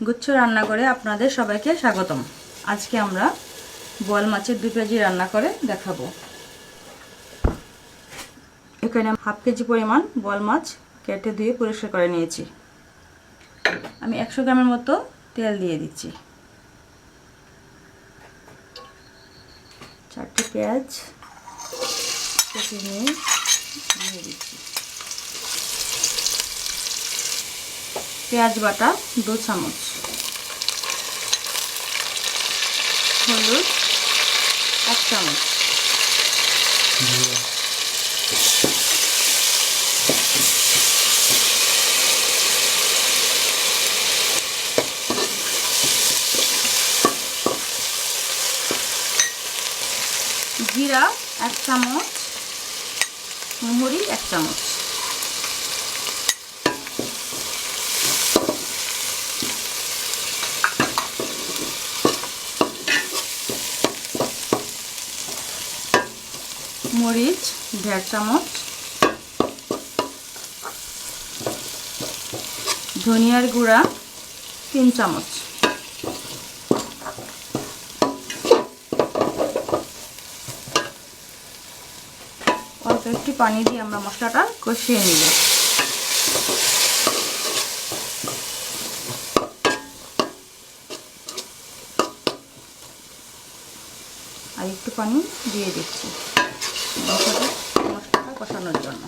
গুচ্ছ রান্নাঘরে আপনাদের সবাইকে স্বাগতম। আজকে আমরা বোয়াল মাছের 2 কেজি রান্না করে দেখাবো। এখানে হাফ কেজি পরিমাণ বোয়াল মাছ কেটে ধুয়ে পরিষ্কার করে নিয়েছি। আমি 100 গ্রামের মতো তেল দিয়ে দিচ্ছি। 4টি পেঁয়াজ কেটে নিয়ে দিয়ে দিচ্ছি। পেঁয়াজ বাটা 2 চামচ, হলুদ 1 চামচ, জিরা 1 চামচ, মৌরি 1 চামচ, মরিচ 1.5 চামচ, ধনিয়ার গুঁড়া 3 চামচ, অল্প একটু পানি দিয়ে আমরা মশলাটা কষিয়ে নিব। আর একটু পানি দিয়ে দিচ্ছি মশলাটা কষানোর জন্য।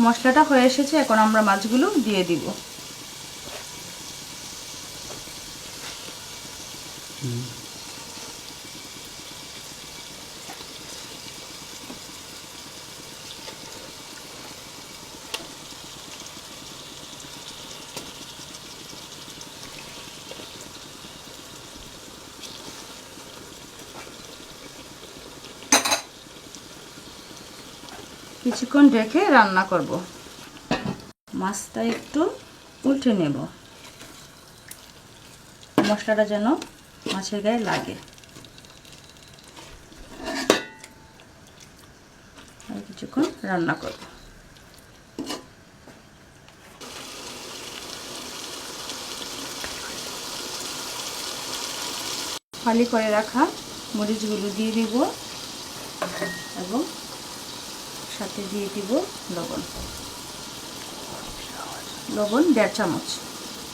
মশলাটা হয়ে এসেছে, এখন আমরা মাছগুলো দিয়ে দিব। কিছুক্ষণ রেখে রান্না করব। মাছটা একটু উল্টে নেব, মশলাটা যেন মাছের গায়ে লাগে। আর কিছুক্ষণ রান্না করব। ফালি করে রাখা মরিচগুলো দিয়ে দিব এবং সাথে দিয়ে দিব লবণ 1.5 চামচ।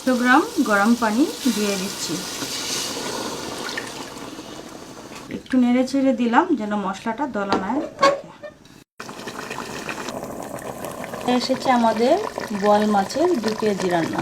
100 গ্রাম গরম পানি দিয়ে দিচ্ছি। একটু নেড়ে ছেড়ে দিলাম যেন মশলাটা দলানায় থাকে। এসেছে আমাদের বোয়াল মাছের 2 কেজি রান্না।